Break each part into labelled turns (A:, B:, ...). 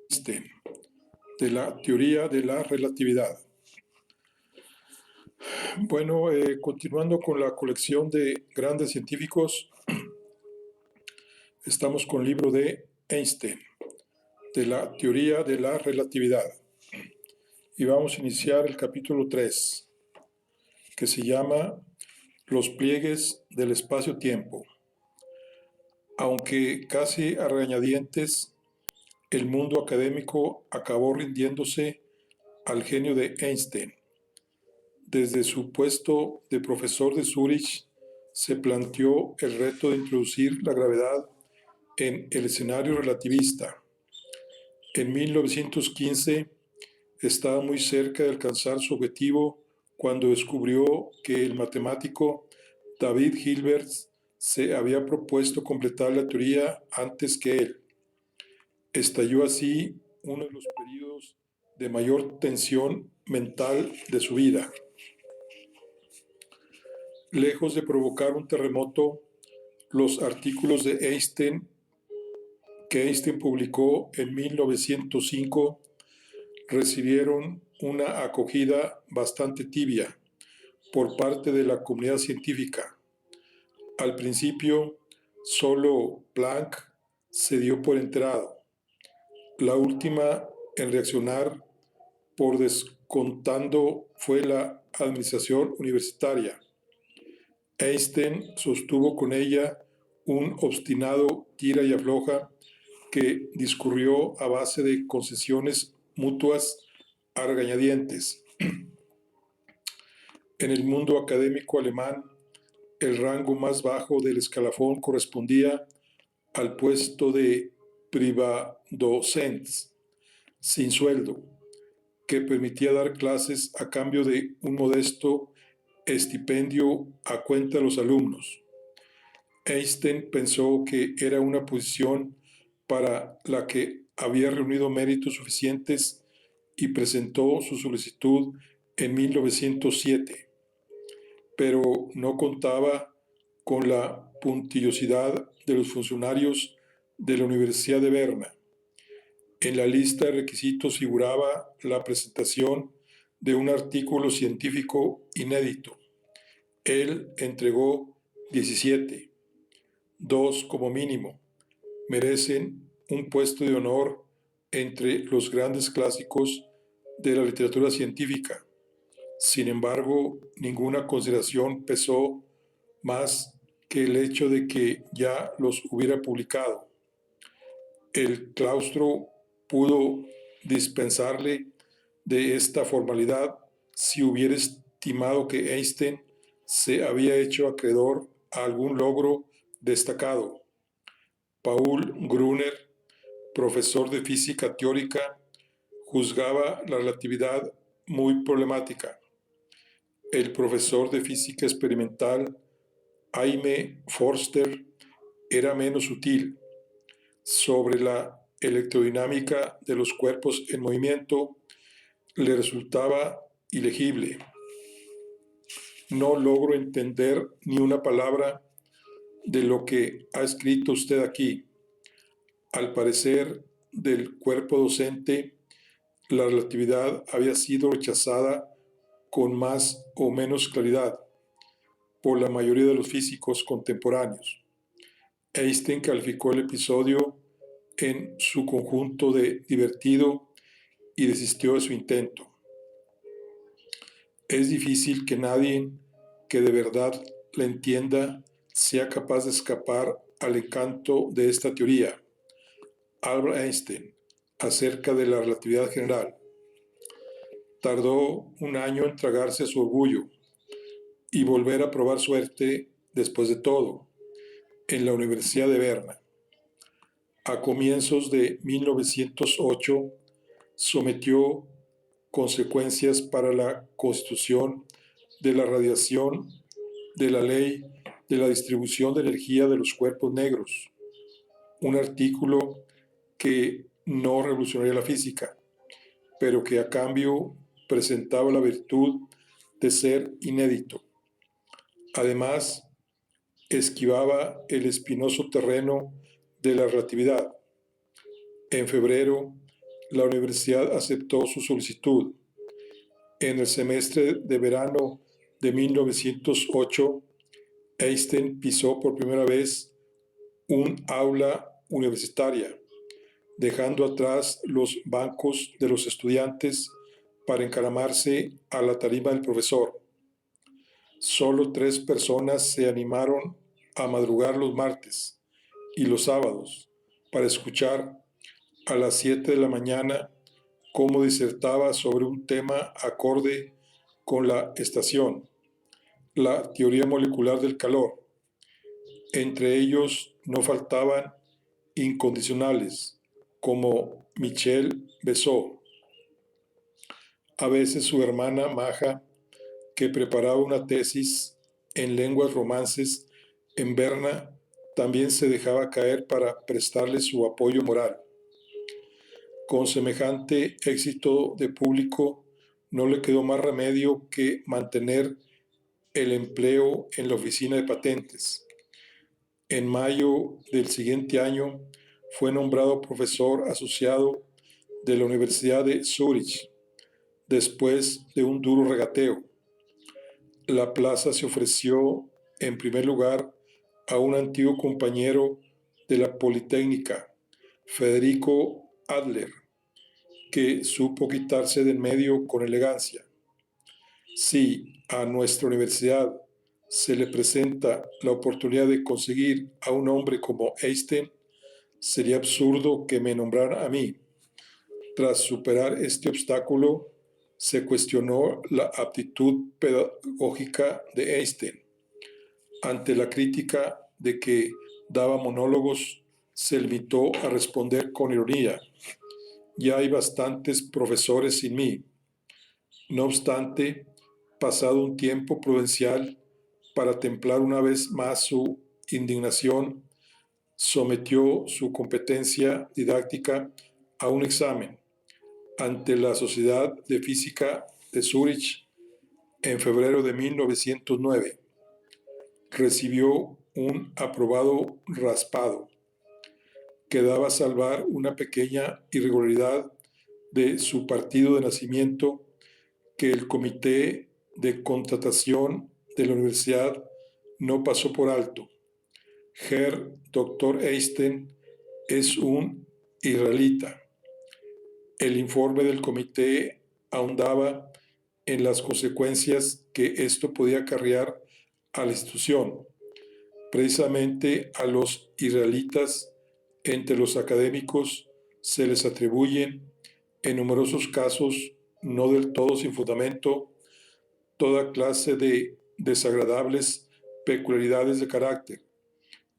A: Einstein, de la teoría de la relatividad. Bueno, continuando con la colección de grandes científicos, estamos con el libro de Einstein, de la teoría de la relatividad. Y vamos a iniciar el capítulo 3, que se llama Los pliegues del espacio-tiempo. Aunque casi a regañadientes, el mundo académico acabó rindiéndose al genio de Einstein. Desde su puesto de profesor de Zúrich, se planteó el reto de introducir la gravedad en el escenario relativista. En 1915 estaba muy cerca de alcanzar su objetivo cuando descubrió que el matemático David Hilbert se había propuesto completar la teoría antes que él. Estalló así uno de los periodos de mayor tensión mental de su vida. Lejos de provocar un terremoto, los artículos de Einstein que Einstein publicó en 1905 recibieron una acogida bastante tibia por parte de la comunidad científica. Al principio, solo Planck se dio por enterado. La última en reaccionar, por descontando, fue la administración universitaria. Einstein sostuvo con ella un obstinado tira y afloja que discurrió a base de concesiones mutuas a regañadientes. En el mundo académico alemán, el rango más bajo del escalafón correspondía al puesto de Privatdozent, sin sueldo, que permitía dar clases a cambio de un modesto estipendio a cuenta de los alumnos. Einstein pensó que era una posición para la que había reunido méritos suficientes y presentó su solicitud en 1907, pero no contaba con la puntillosidad de los funcionarios de la Universidad de Berna. En la lista de requisitos figuraba la presentación de un artículo científico inédito. Él entregó 17. 2 como mínimo merecen un puesto de honor entre los grandes clásicos de la literatura científica. Sin embargo, ninguna consideración pesó más que el hecho de que ya los hubiera publicado. El claustro pudo dispensarle de esta formalidad si hubiera estimado que Einstein se había hecho acreedor a algún logro destacado. Paul Gruner, profesor de física teórica, juzgaba la relatividad muy problemática. El profesor de física experimental, Jaime Forster, era menos sutil. Sobre la electrodinámica de los cuerpos en movimiento, le resultaba ilegible. No logro entender ni una palabra de lo que ha escrito usted aquí. Al parecer del cuerpo docente, la relatividad había sido rechazada con más o menos claridad por la mayoría de los físicos contemporáneos. Einstein calificó el episodio en su conjunto de divertido y desistió de su intento. Es difícil que nadie que de verdad la entienda sea capaz de escapar al encanto de esta teoría. Albert Einstein, acerca de la relatividad general. Tardó un año en tragarse su orgullo y volver a probar suerte, después de todo, en la Universidad de Berna. A comienzos de 1908, sometió consecuencias para la constitución de la radiación de la ley de la distribución de energía de los cuerpos negros, un artículo que no revolucionaría la física, pero que a cambio presentaba la virtud de ser inédito. Además, esquivaba el espinoso terreno de la relatividad. En febrero, la universidad aceptó su solicitud. En el semestre de verano de 1908, Einstein pisó por primera vez un aula universitaria, dejando atrás los bancos de los estudiantes para encaramarse a la tarima del profesor. Solo 3 personas se animaron a madrugar los martes y los sábados para escuchar a las 7 de la mañana cómo disertaba sobre un tema acorde con la estación, la teoría molecular del calor. Entre ellos no faltaban incondicionales, como Michel Bezold. A veces su hermana Maja, que preparaba una tesis en lenguas romances en Berna, también se dejaba caer para prestarle su apoyo moral. Con semejante éxito de público, no le quedó más remedio que mantener el empleo en la oficina de patentes. En mayo del siguiente año fue nombrado profesor asociado de la Universidad de Zúrich, después de un duro regateo. La plaza se ofreció en primer lugar a un antiguo compañero de la Politécnica, Federico Adler, que supo quitarse de en medio con elegancia. Si a nuestra universidad se le presenta la oportunidad de conseguir a un hombre como Einstein, sería absurdo que me nombrara a mí. Tras superar este obstáculo, se cuestionó la aptitud pedagógica de Einstein. Ante la crítica de que daba monólogos, se limitó a responder con ironía: ya hay bastantes profesores sin mí. No obstante, pasado un tiempo prudencial para templar una vez más su indignación, sometió su competencia didáctica a un examen ante la Sociedad de Física de Zúrich en febrero de 1909. Recibió un aprobado raspado. Quedaba salvar una pequeña irregularidad de su partido de nacimiento que el comité de contratación de la universidad no pasó por alto. Herr Dr. Einstein es un israelita. El informe del comité ahondaba en las consecuencias que esto podía acarrear a la institución. Precisamente a los israelitas entre los académicos se les atribuyen, en numerosos casos no del todo sin fundamento, toda clase de desagradables peculiaridades de carácter,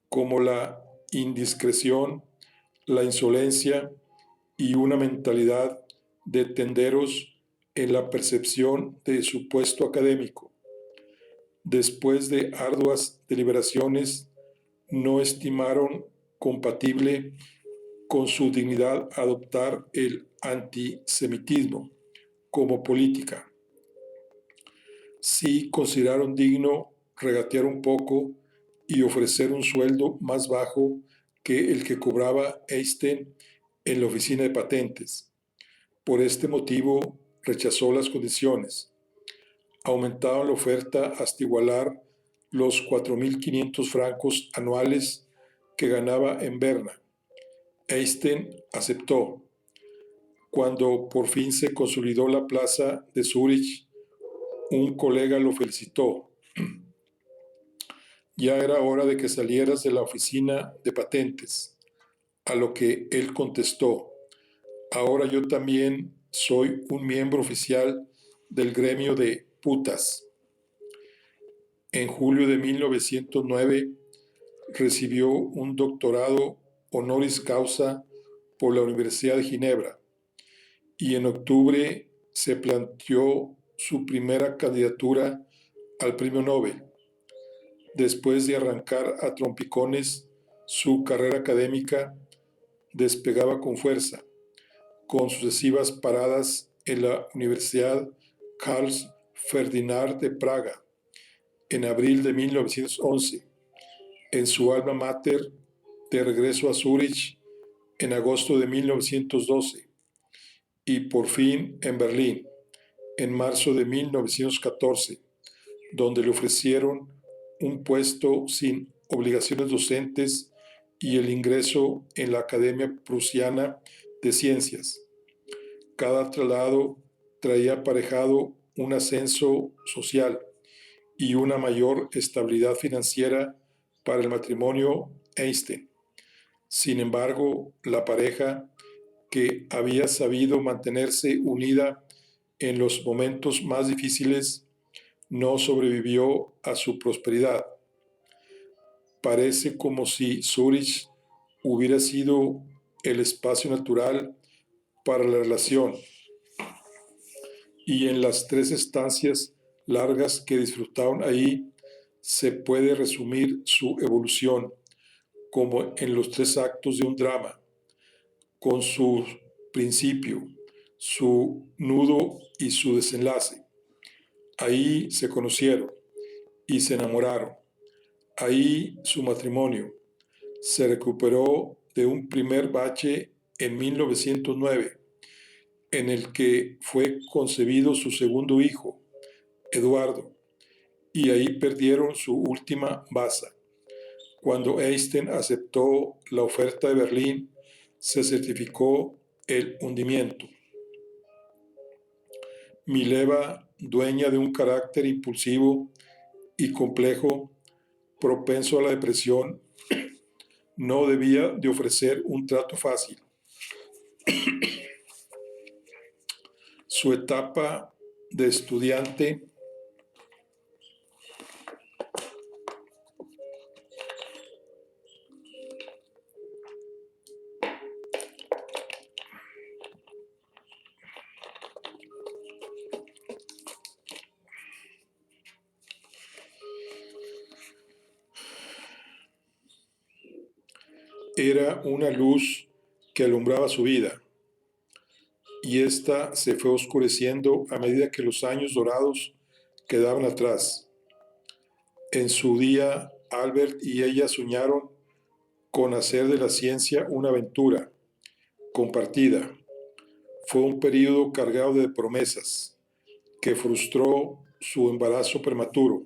A: como la indiscreción, la insolencia y una mentalidad de tenderos en la percepción de su puesto académico. Después de arduas deliberaciones, no estimaron compatible con su dignidad adoptar el antisemitismo como política. Sí consideraron digno regatear un poco y ofrecer un sueldo más bajo que el que cobraba Einstein en la oficina de patentes. Por este motivo rechazó las condiciones. Aumentaron la oferta hasta igualar los 4.500 francos anuales que ganaba en Berna. Einstein aceptó. Cuando por fin se consolidó la plaza de Zúrich, un colega lo felicitó. Ya era hora de que salieras de la oficina de patentes, a lo que él contestó: ahora yo también soy un miembro oficial del gremio de putas. En julio de 1909 recibió un doctorado honoris causa por la Universidad de Ginebra y en octubre se planteó su primera candidatura al Premio Nobel. Después de arrancar a trompicones, su carrera académica despegaba con fuerza, con sucesivas paradas en la Universidad Carl Ferdinand de Praga en abril de 1911, en su alma mater de regreso a Zúrich en agosto de 1912 y por fin en Berlín en marzo de 1914, donde le ofrecieron un puesto sin obligaciones docentes y el ingreso en la Academia Prusiana de Ciencias. Cada traslado traía aparejado un ascenso social y una mayor estabilidad financiera para el matrimonio Einstein. Sin embargo, la pareja, que había sabido mantenerse unida en los momentos más difíciles, no sobrevivió a su prosperidad. Parece como si Zúrich hubiera sido el espacio natural para la relación, y en las 3 estancias largas que disfrutaron ahí se puede resumir su evolución como en los 3 actos de un drama, con su principio, su nudo y su desenlace. Ahí se conocieron y se enamoraron. Ahí su matrimonio se recuperó de un primer bache en 1909, en el que fue concebido su segundo hijo, Eduardo, y ahí perdieron su última baza. Cuando Einstein aceptó la oferta de Berlín, se certificó el hundimiento. Mileva, dueña de un carácter impulsivo y complejo, propenso a la depresión, no debía de ofrecer un trato fácil. Su etapa de estudiante era una luz que alumbraba su vida, y ésta se fue oscureciendo a medida que los años dorados quedaban atrás. En su día, Albert y ella soñaron con hacer de la ciencia una aventura compartida. Fue un periodo cargado de promesas que frustró su embarazo prematuro.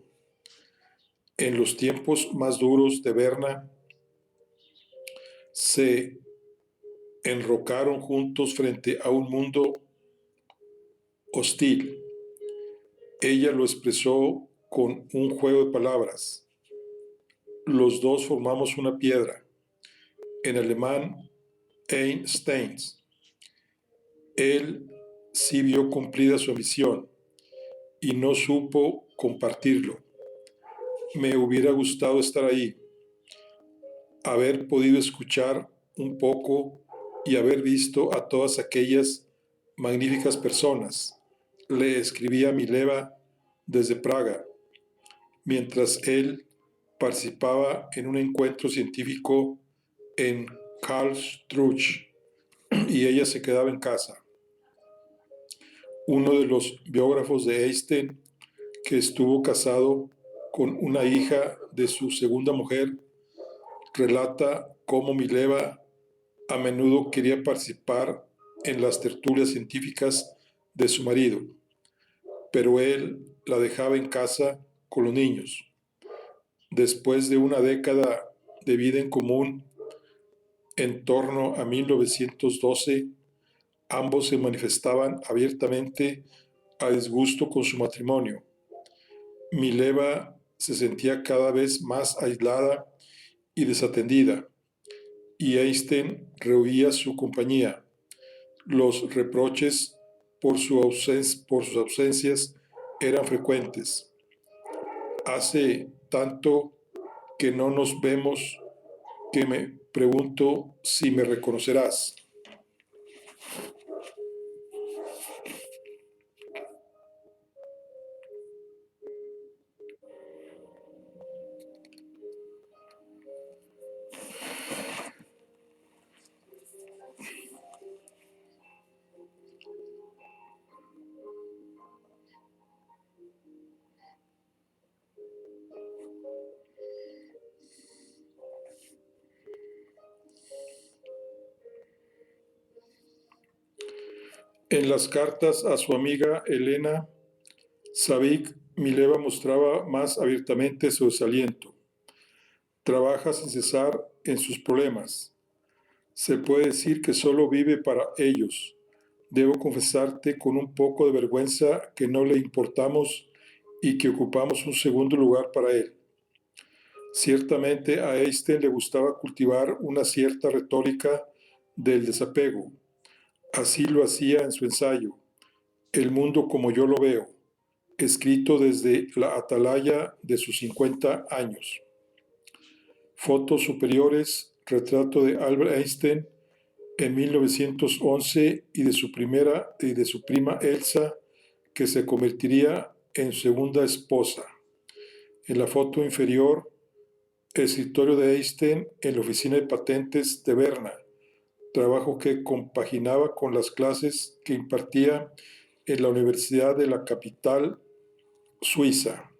A: En los tiempos más duros de Berna, se enrocaron juntos frente a un mundo hostil. Ella lo expresó con un juego de palabras. Los dos formamos una piedra. En alemán, Einstein. Él sí vio cumplida su ambición y no supo compartirlo. Me hubiera gustado estar ahí, haber podido escuchar un poco y haber visto a todas aquellas magníficas personas. Le escribía Mileva desde Praga, mientras él participaba en un encuentro científico en Karlsruhe y ella se quedaba en casa. Uno de los biógrafos de Einstein, que estuvo casado con una hija de su segunda mujer, relata cómo Mileva a menudo quería participar en las tertulias científicas de su marido, pero él la dejaba en casa con los niños. Después de una década de vida en común, en torno a 1912, ambos se manifestaban abiertamente a disgusto con su matrimonio. Mileva se sentía cada vez más aislada y desatendida, y Einstein rehuía su compañía. Los reproches por sus ausencias eran frecuentes. Hace tanto que no nos vemos que me pregunto si me reconocerás. En las cartas a su amiga Elena Savic, Mileva mostraba más abiertamente su desaliento. Trabaja sin cesar en sus problemas. Se puede decir que solo vive para ellos. Debo confesarte con un poco de vergüenza que no le importamos y que ocupamos un segundo lugar para él. Ciertamente a Einstein le gustaba cultivar una cierta retórica del desapego. Así lo hacía en su ensayo, El mundo como yo lo veo, escrito desde la atalaya de sus 50 años. Fotos superiores, retrato de Albert Einstein en 1911 y de su prima Elsa, que se convertiría en su segunda esposa. En la foto inferior, escritorio de Einstein en la oficina de patentes de Berna, trabajo que compaginaba con las clases que impartía en la Universidad de la capital suiza.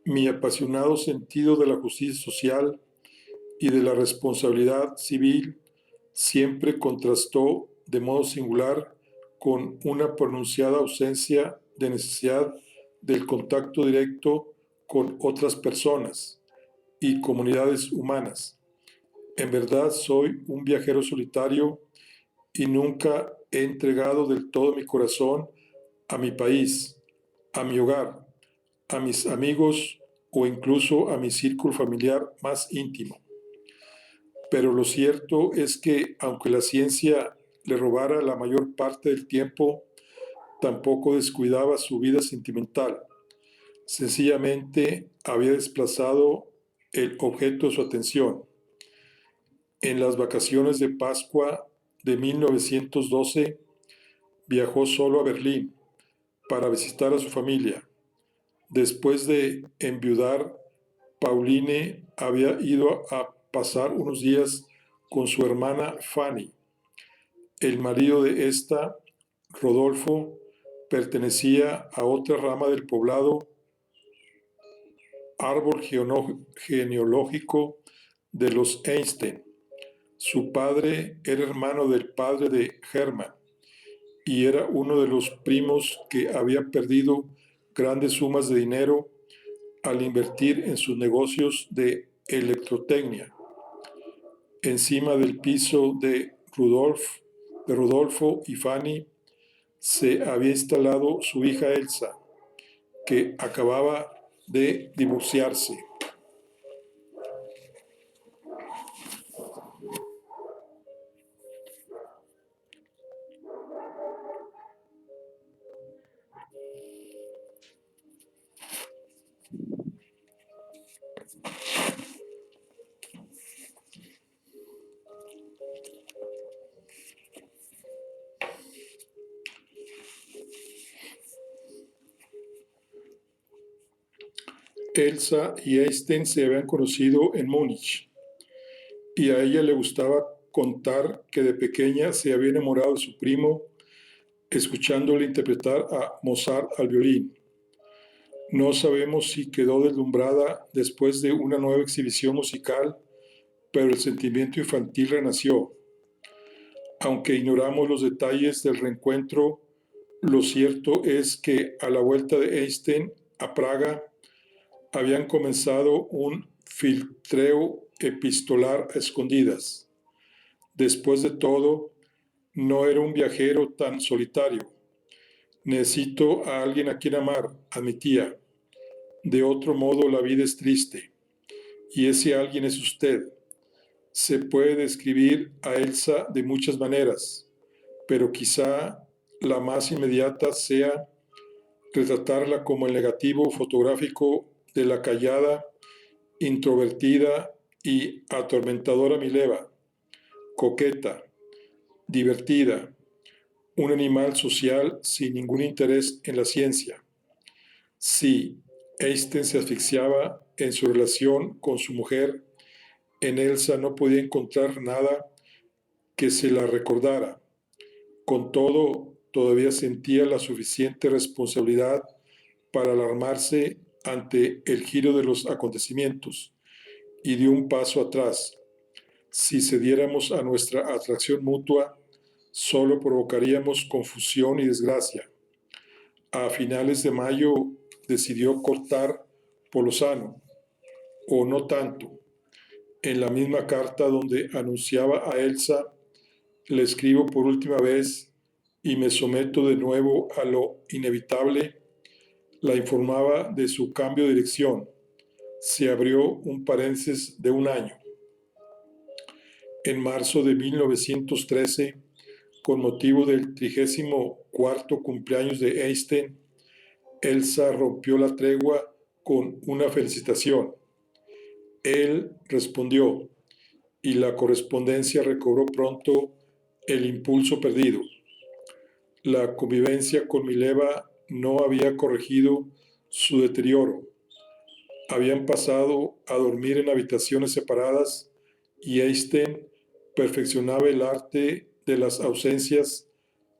A: Mi apasionado sentido de la justicia social y de la responsabilidad civil siempre contrastó de modo singular con una pronunciada ausencia de necesidad del contacto directo con otras personas y comunidades humanas. En verdad soy un viajero solitario y nunca he entregado del todo mi corazón a mi país, a mi hogar, a mis amigos o incluso a mi círculo familiar más íntimo. Pero lo cierto es que, aunque la ciencia le robara la mayor parte del tiempo, tampoco descuidaba su vida sentimental. Sencillamente había desplazado el objeto de su atención. En las vacaciones de Pascua de 1912, viajó solo a Berlín para visitar a su familia. Después de enviudar, Pauline había ido a pasar unos días con su hermana Fanny. El marido de esta, Rodolfo, pertenecía a otra rama del poblado, árbol genealógico de los Einstein. Su padre era hermano del padre de Hermann y era uno de los primos que había perdido grandes sumas de dinero al invertir en sus negocios de electrotecnia. Encima del piso de Rodolfo y Fanny se había instalado su hija Elsa, que acababa de divorciarse. Elsa y Einstein se habían conocido en Múnich y a ella le gustaba contar que de pequeña se había enamorado de su primo escuchándole interpretar a Mozart al violín. No sabemos si quedó deslumbrada después de una nueva exhibición musical, pero el sentimiento infantil renació. Aunque ignoramos los detalles del reencuentro, lo cierto es que a la vuelta de Einstein a Praga habían comenzado un filtreo epistolar a escondidas. Después de todo, no era un viajero tan solitario. Necesito a alguien a quien amar, admitía. De otro modo, la vida es triste. Y ese alguien es usted. Se puede describir a Elsa de muchas maneras, pero quizá la más inmediata sea retratarla como el negativo fotográfico de la callada, introvertida y atormentadora Mileva, coqueta, divertida, un animal social sin ningún interés en la ciencia. Sí, Einstein se asfixiaba en su relación con su mujer. En Elsa no podía encontrar nada que se la recordara. Con todo, todavía sentía la suficiente responsabilidad para alarmarse ante el giro de los acontecimientos y dio un paso atrás. Si cediéramos a nuestra atracción mutua, solo provocaríamos confusión y desgracia. A finales de mayo decidió cortar por lo sano, o no tanto. En la misma carta donde anunciaba a Elsa, le escribo por última vez y me someto de nuevo a lo inevitable, la informaba de su cambio de dirección. Se abrió un paréntesis de un año. En marzo de 1913, con motivo del 34º cumpleaños de Einstein, Elsa rompió la tregua con una felicitación. Él respondió, y la correspondencia recobró pronto el impulso perdido. La convivencia con Mileva no había corregido su deterioro. Habían pasado a dormir en habitaciones separadas y Einstein perfeccionaba el arte de las ausencias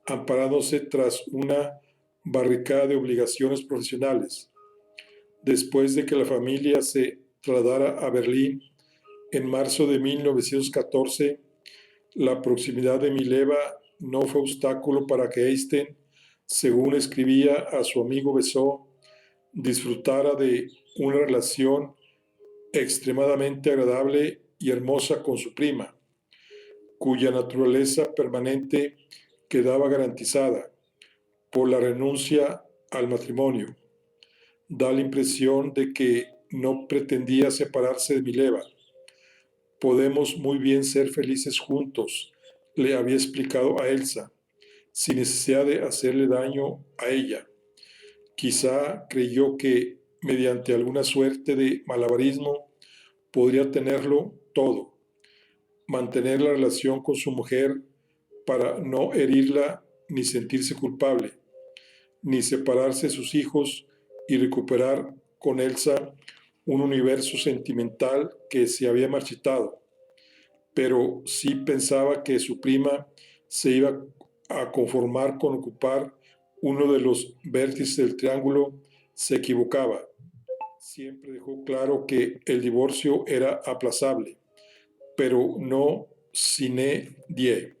A: amparándose tras una barricada de obligaciones profesionales. Después de que la familia se trasladara a Berlín en marzo de 1914, la proximidad de Mileva no fue obstáculo para que Einstein, según escribía a su amigo Besó, disfrutara de una relación extremadamente agradable y hermosa con su prima, cuya naturaleza permanente quedaba garantizada por la renuncia al matrimonio. Da la impresión de que no pretendía separarse de Mileva. Podemos muy bien ser felices juntos, le había explicado a Elsa, sin necesidad de hacerle daño a ella. Quizá creyó que, mediante alguna suerte de malabarismo, podría tenerlo todo, mantener la relación con su mujer para no herirla ni sentirse culpable, ni separarse de sus hijos y recuperar con Elsa un universo sentimental que se había marchitado. Pero sí pensaba que su prima se iba a conformar con ocupar uno de los vértices del triángulo, se equivocaba. Siempre dejó claro que el divorcio era aplazable, pero no sine die.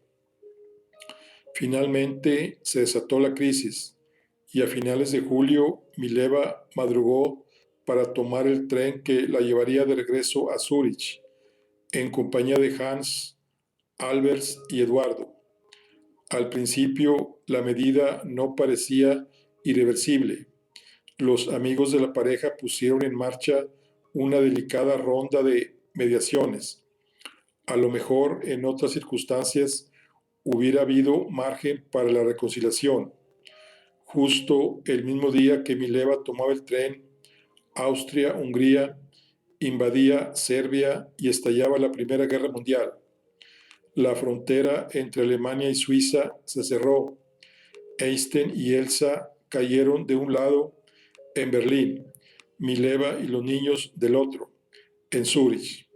A: Finalmente se desató la crisis y a finales de julio Mileva madrugó para tomar el tren que la llevaría de regreso a Zúrich, en compañía de Hans, Albers y Eduardo. Al principio la medida no parecía irreversible. Los amigos de la pareja pusieron en marcha una delicada ronda de mediaciones. A lo mejor en otras circunstancias hubiera habido margen para la reconciliación. Justo el mismo día que Mileva tomaba el tren, Austria-Hungría invadía Serbia y estallaba la Primera Guerra Mundial. La frontera entre Alemania y Suiza se cerró. Einstein y Elsa cayeron de un lado en Berlín, Mileva y los niños del otro, en Zúrich.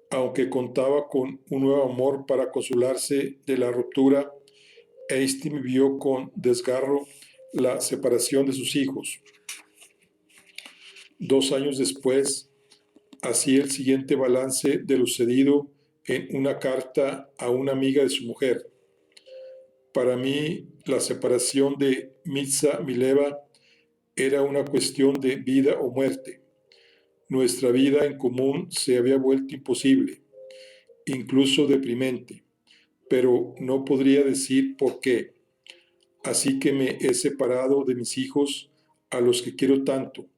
A: Aunque contaba con un nuevo amor para consolarse de la ruptura, Einstein vio con desgarro la separación de sus hijos. 2 años después, hacía el siguiente balance de lo sucedido en una carta a una amiga de su mujer. Para mí, la separación de Mitza Mileva era una cuestión de vida o muerte. Nuestra vida en común se había vuelto imposible, incluso deprimente, pero no podría decir por qué. Así que me he separado de mis hijos, a los que quiero tanto.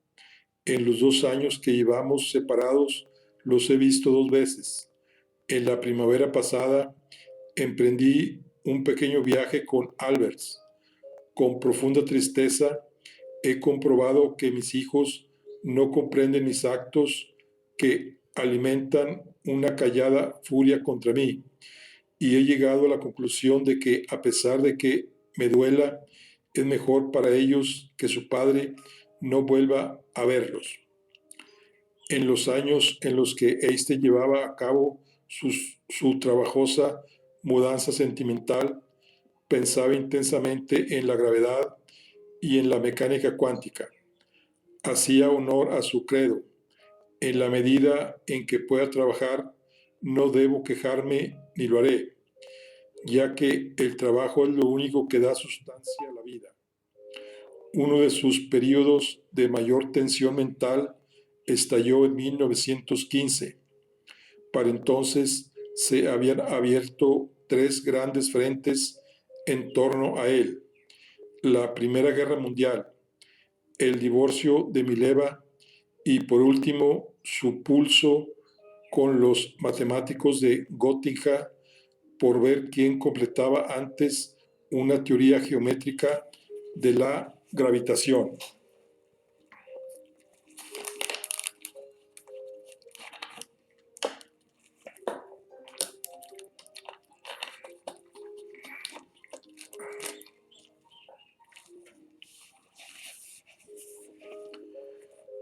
A: En los 2 años que llevamos separados, los he visto 2 veces. En la primavera pasada, emprendí un pequeño viaje con Alberts. Con profunda tristeza, he comprobado que mis hijos no comprenden mis actos, que alimentan una callada furia contra mí, y he llegado a la conclusión de que, a pesar de que me duela, es mejor para ellos que su padre no vuelva a verlos. En los años en los que Einstein llevaba a cabo su trabajosa mudanza sentimental, pensaba intensamente en la gravedad y en la mecánica cuántica. Hacía honor a su credo. En la medida en que pueda trabajar, no debo quejarme ni lo haré, ya que el trabajo es lo único que da sustancia a la vida. Uno de sus periodos de mayor tensión mental estalló en 1915. Para entonces se habían abierto tres grandes frentes en torno a él: la Primera Guerra Mundial, el divorcio de Mileva y, por último, su pulso con los matemáticos de Göttingen por ver quién completaba antes una teoría geométrica de la gravitación.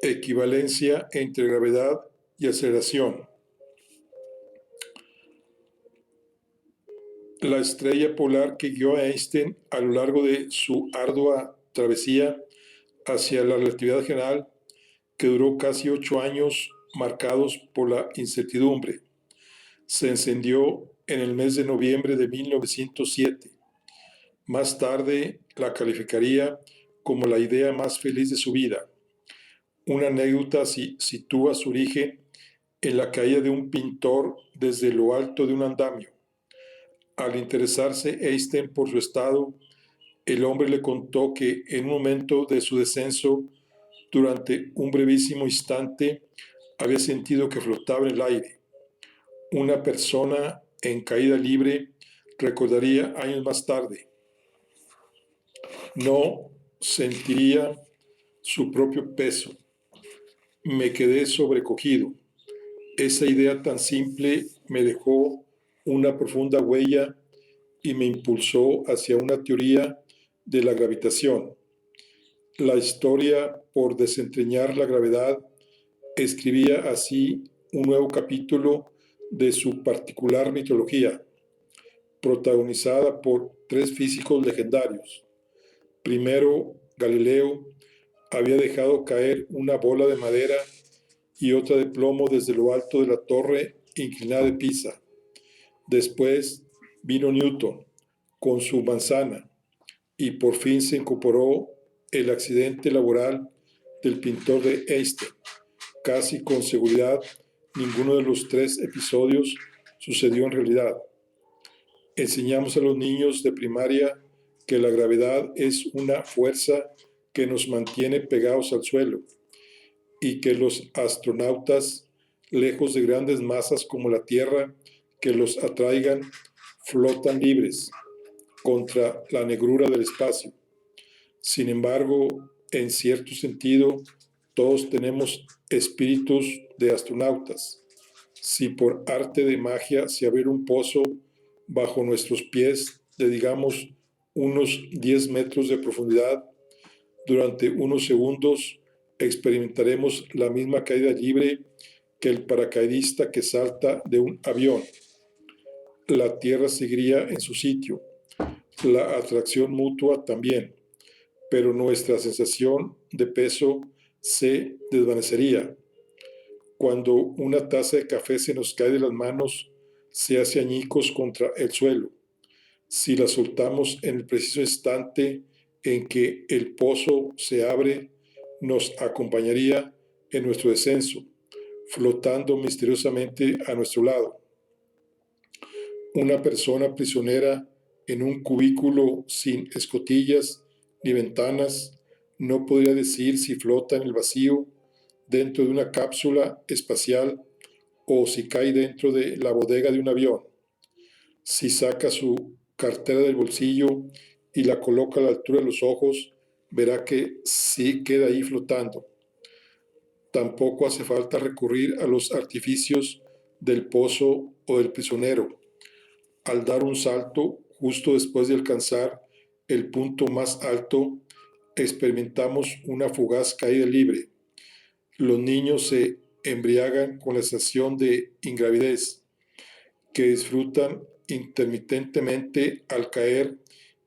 A: Equivalencia entre gravedad y aceleración. La estrella polar que guió a Einstein a lo largo de su ardua travesía hacia la relatividad general, que duró casi 8 años marcados por la incertidumbre, se encendió en el mes de noviembre de 1907. Más tarde la calificaría como la idea más feliz de su vida. Una anécdota sitúa su origen en la caída de un pintor desde lo alto de un andamio. Al interesarse Einstein por su estado, el hombre le contó que en un momento de su descenso, durante un brevísimo instante, había sentido que flotaba en el aire. Una persona en caída libre recordaría años más tarde: no sentiría su propio peso. Me quedé sobrecogido. Esa idea tan simple me dejó una profunda huella y me impulsó hacia una teoría de la gravitación. La historia por desentrañar la gravedad escribía así un nuevo capítulo de su particular mitología, protagonizada por tres físicos legendarios. Primero, Galileo había dejado caer una bola de madera y otra de plomo desde lo alto de la torre inclinada de Pisa. Después vino Newton con su manzana, y por fin se incorporó el accidente laboral del pintor de Einstein. Casi con seguridad, ninguno de los tres episodios sucedió en realidad. Enseñamos a los niños de primaria que la gravedad es una fuerza que nos mantiene pegados al suelo y que los astronautas, lejos de grandes masas como la Tierra que los atraigan, flotan libres contra la negrura del espacio. Sin embargo, en cierto sentido, todos tenemos espíritus de astronautas. Si por arte de magia se abriera un pozo bajo nuestros pies de, digamos, unos 10 metros de profundidad, durante unos segundos experimentaremos la misma caída libre que el paracaidista que salta de un avión. La Tierra seguiría en su sitio, la atracción mutua también, pero nuestra sensación de peso se desvanecería. Cuando una taza de café se nos cae de las manos, se hace añicos contra el suelo. Si la soltamos en el preciso instante en que el pozo se abre, nos acompañaría en nuestro descenso, flotando misteriosamente a nuestro lado. Una persona prisionera en un cubículo sin escotillas ni ventanas no podría decir si flota en el vacío dentro de una cápsula espacial o si cae dentro de la bodega de un avión. Si saca su cartera del bolsillo y la coloca a la altura de los ojos, verá que sí queda ahí flotando. Tampoco hace falta recurrir a los artificios del pozo o del prisionero. Al dar un salto, justo después de alcanzar el punto más alto, experimentamos una fugaz caída libre. Los niños se embriagan con la sensación de ingravidez, que disfrutan intermitentemente al caer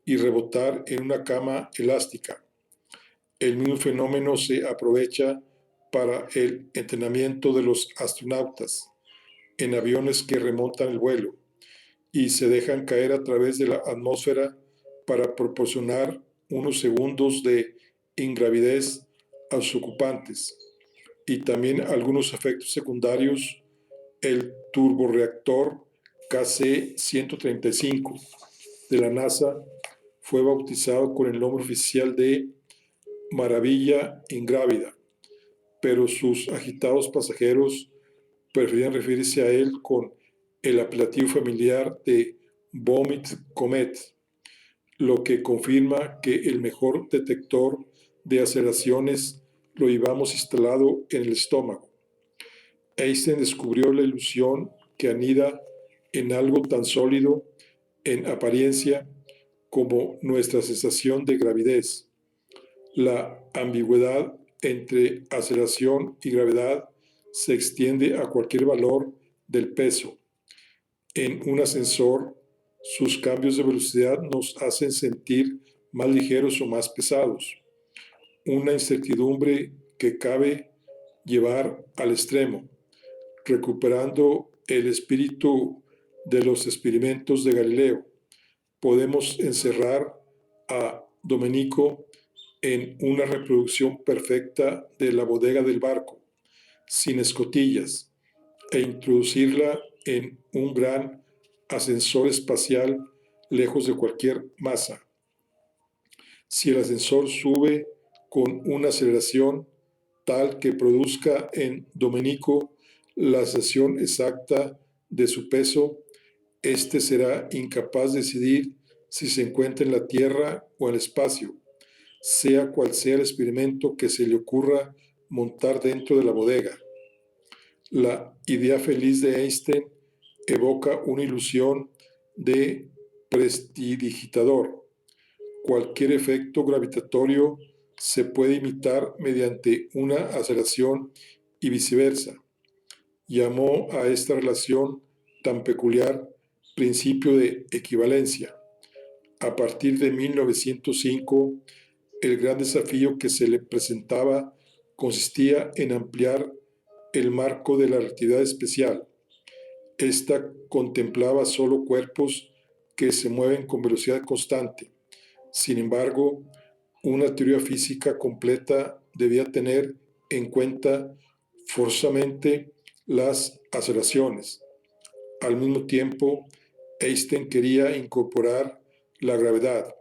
A: y rebotar en una cama elástica. El mismo fenómeno se aprovecha para el entrenamiento de los astronautas. en aviones que remontan el vuelo y se dejan caer a través de la atmósfera para proporcionar unos segundos de ingravidez a sus ocupantes, y también algunos efectos secundarios. El turborreactor KC-135 de la NASA fue bautizado con el nombre oficial de Maravilla Ingrávida, pero sus agitados pasajeros preferían referirse a él con el apelativo familiar de Vomit Comet, lo que confirma que el mejor detector de aceleraciones lo llevamos instalado en el estómago. Einstein descubrió la ilusión que anida en algo tan sólido en apariencia como nuestra sensación de gravidez. La ambigüedad entre aceleración y gravedad se extiende a cualquier valor del peso. En un ascensor, sus cambios de velocidad nos hacen sentir más ligeros o más pesados. Una incertidumbre que cabe llevar al extremo, recuperando el espíritu de los experimentos de Galileo. Podemos encerrar a Domenico en una reproducción perfecta de la bodega del barco, sin escotillas, e introducirla en un gran ascensor espacial lejos de cualquier masa. Si el ascensor sube con una aceleración tal que produzca en Domenico la sensación exacta de su peso, éste será incapaz de decidir si se encuentra en la Tierra o en el espacio, sea cual sea el experimento que se le ocurra montar dentro de la bodega. La idea feliz de Einstein evoca una ilusión de prestidigitador. Cualquier efecto gravitatorio se puede imitar mediante una aceleración y viceversa. Llamó a esta relación tan peculiar principio de equivalencia. A partir de 1905, el gran desafío que se le presentaba consistía en ampliar el marco de la relatividad especial. Esta contemplaba solo cuerpos que se mueven con velocidad constante. Sin embargo, una teoría física completa debía tener en cuenta forzosamente las aceleraciones. Al mismo tiempo, Einstein quería incorporar la gravedad.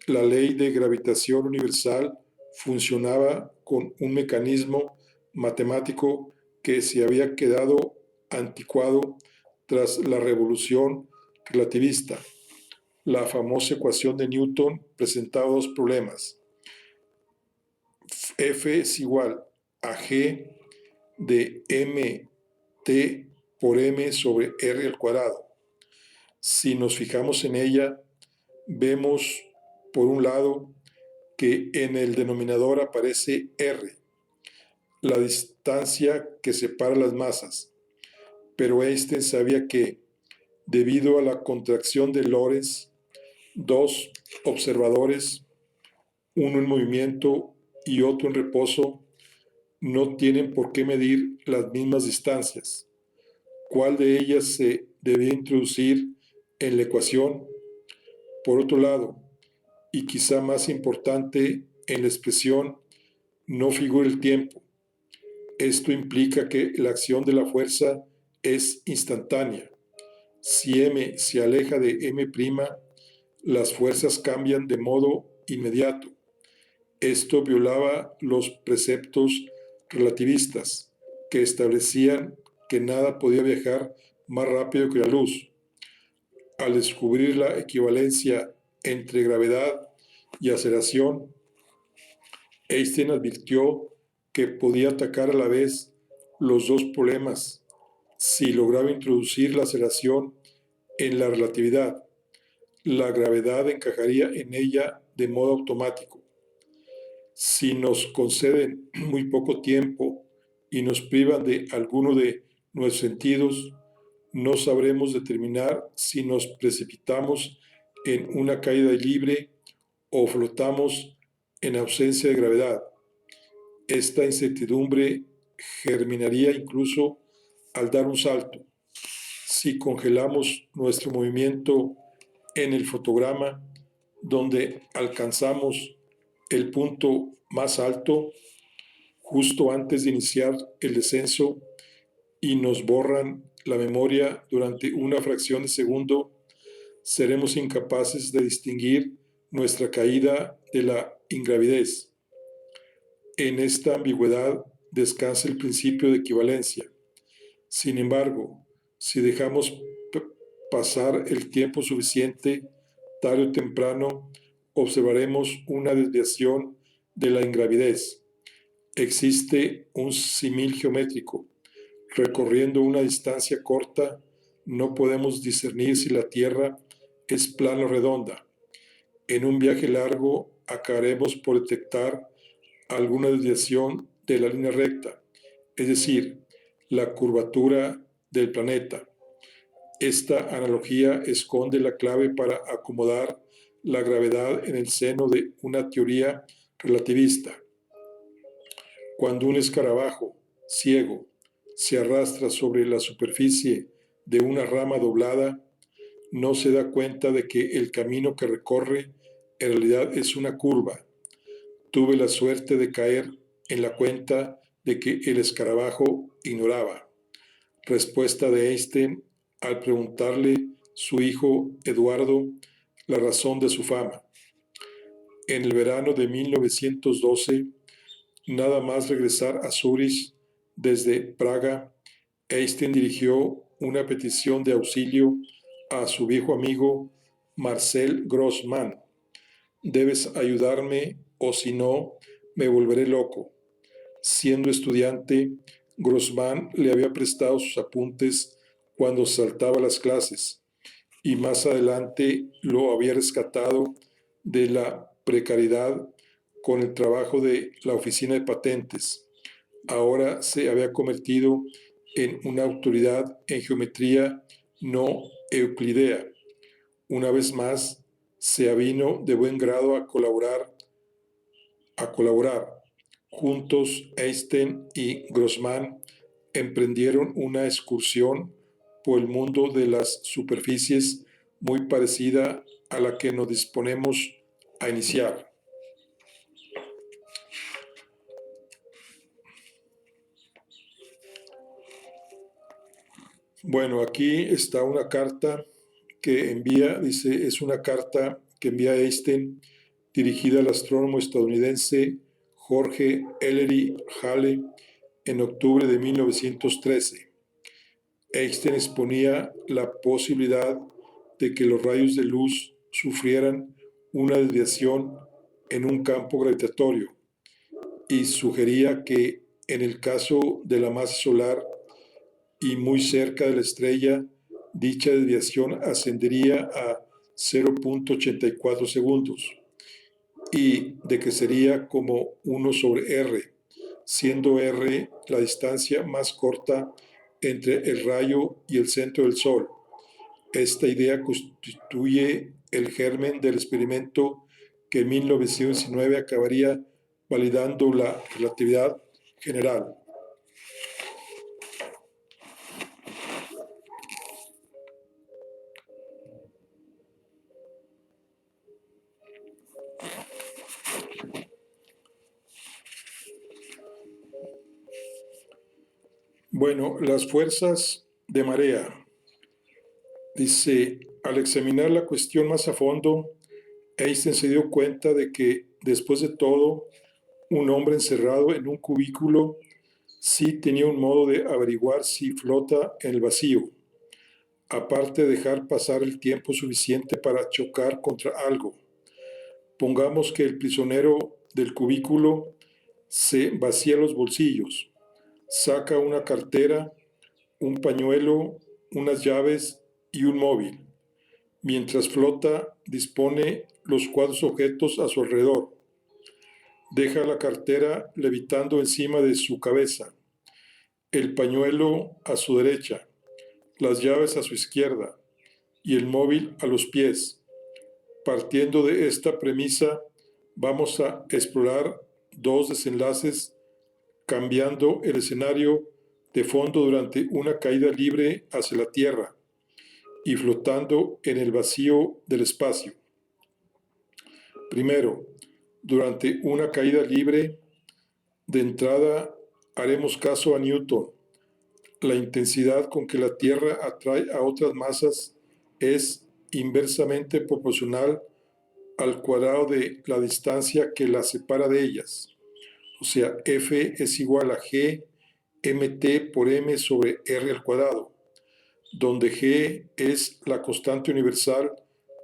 A: La ley de gravitación universal funcionaba con un mecanismo matemático que se había quedado anticuado tras la revolución relativista. La famosa ecuación de Newton presentaba dos problemas. F es igual a G de mt por m sobre r al cuadrado. Si nos fijamos en ella, vemos por un lado que en el denominador aparece r, la distancia que separa las masas, pero Einstein sabía que, debido a la contracción de Lorentz, dos observadores, uno en movimiento y otro en reposo, no tienen por qué medir las mismas distancias. ¿Cuál de ellas se debía introducir en la ecuación? Por otro lado, y quizá más importante, en la expresión no figura el tiempo. Esto implica que la acción de la fuerza es instantánea. Si m se aleja de m', las fuerzas cambian de modo inmediato. Esto violaba los preceptos relativistas, que establecían que nada podía viajar más rápido que la luz. Al descubrir la equivalencia entre gravedad y aceleración, Einstein advirtió que podía atacar a la vez los dos problemas si lograba introducir la aceleración en la relatividad. La gravedad encajaría en ella de modo automático. Si nos conceden muy poco tiempo y nos privan de alguno de nuestros sentidos, no sabremos determinar si nos precipitamos en una caída libre o flotamos en ausencia de gravedad. Esta incertidumbre germinaría incluso al dar un salto. si congelamos nuestro movimiento en el fotograma, donde alcanzamos el punto más alto justo antes de iniciar el descenso y nos borran la memoria durante una fracción de segundo, seremos incapaces de distinguir nuestra caída de la ingravidez. En esta ambigüedad descansa el principio de equivalencia. Sin embargo, si dejamos pasar el tiempo suficiente, tarde o temprano, observaremos una desviación de la ingravidez. Existe un símil geométrico. Recorriendo una distancia corta, no podemos discernir si la Tierra es plana o redonda. En un viaje largo, acabaremos por detectar alguna desviación de la línea recta, es decir, la curvatura del planeta. Esta analogía esconde la clave para acomodar la gravedad en el seno de una teoría relativista. Cuando un escarabajo ciego se arrastra sobre la superficie de una rama doblada, no se da cuenta de que el camino que recorre en realidad es una curva. Tuve la suerte de caer en la cuenta de que el escarabajo ignoraba. Respuesta de Einstein al preguntarle su hijo Eduardo la razón de su fama. En el verano de 1912, nada más regresar a Zúrich desde Praga, Einstein dirigió una petición de auxilio a su viejo amigo Marcel Grossmann. Debes ayudarme o si no, me volveré loco. Siendo estudiante, Grossmann le había prestado sus apuntes cuando saltaba las clases y más adelante lo había rescatado de la precariedad con el trabajo de la oficina de patentes. Ahora se había convertido en una autoridad en geometría no euclidea. Una vez más, se avino de buen grado a colaborar. Juntos, Einstein y Grossmann emprendieron una excursión por el mundo de las superficies muy parecida a la que nos disponemos a iniciar. Bueno, aquí está una carta que envía, dice, es una carta que envía Einstein dirigida al astrónomo estadounidense Jorge Ellery Hale en octubre de 1913. Einstein exponía la posibilidad de que los rayos de luz sufrieran una desviación en un campo gravitatorio y sugería que en el caso de la masa solar y muy cerca de la estrella, dicha desviación ascendería a 0.84 segundos y de que sería como 1 sobre r, siendo r la distancia más corta entre el rayo y el centro del Sol. Esta idea constituye el germen del experimento que en 1919 acabaría validando la relatividad general. Bueno, las fuerzas de marea. Dice, al examinar la cuestión más a fondo, Einstein se dio cuenta de que, después de todo, un hombre encerrado en un cubículo sí tenía un modo de averiguar si flota en el vacío, aparte de dejar pasar el tiempo suficiente para chocar contra algo. Pongamos que el prisionero del cubículo se vacía los bolsillos, saca una cartera, un pañuelo, unas llaves y un móvil. Mientras flota, dispone los 4 objetos a su alrededor. Deja la cartera levitando encima de su cabeza, el pañuelo a su derecha, las llaves a su izquierda y el móvil a los pies. Partiendo de esta premisa, vamos a explorar 2 desenlaces cambiando el escenario de fondo durante una caída libre hacia la Tierra. y flotando en el vacío del espacio. Primero, durante una caída libre, de entrada haremos caso a Newton. La intensidad con que la Tierra atrae a otras masas es inversamente proporcional al cuadrado de la distancia que la separa de ellas. O sea, F es igual a G mt por m sobre r al cuadrado, donde G es la constante universal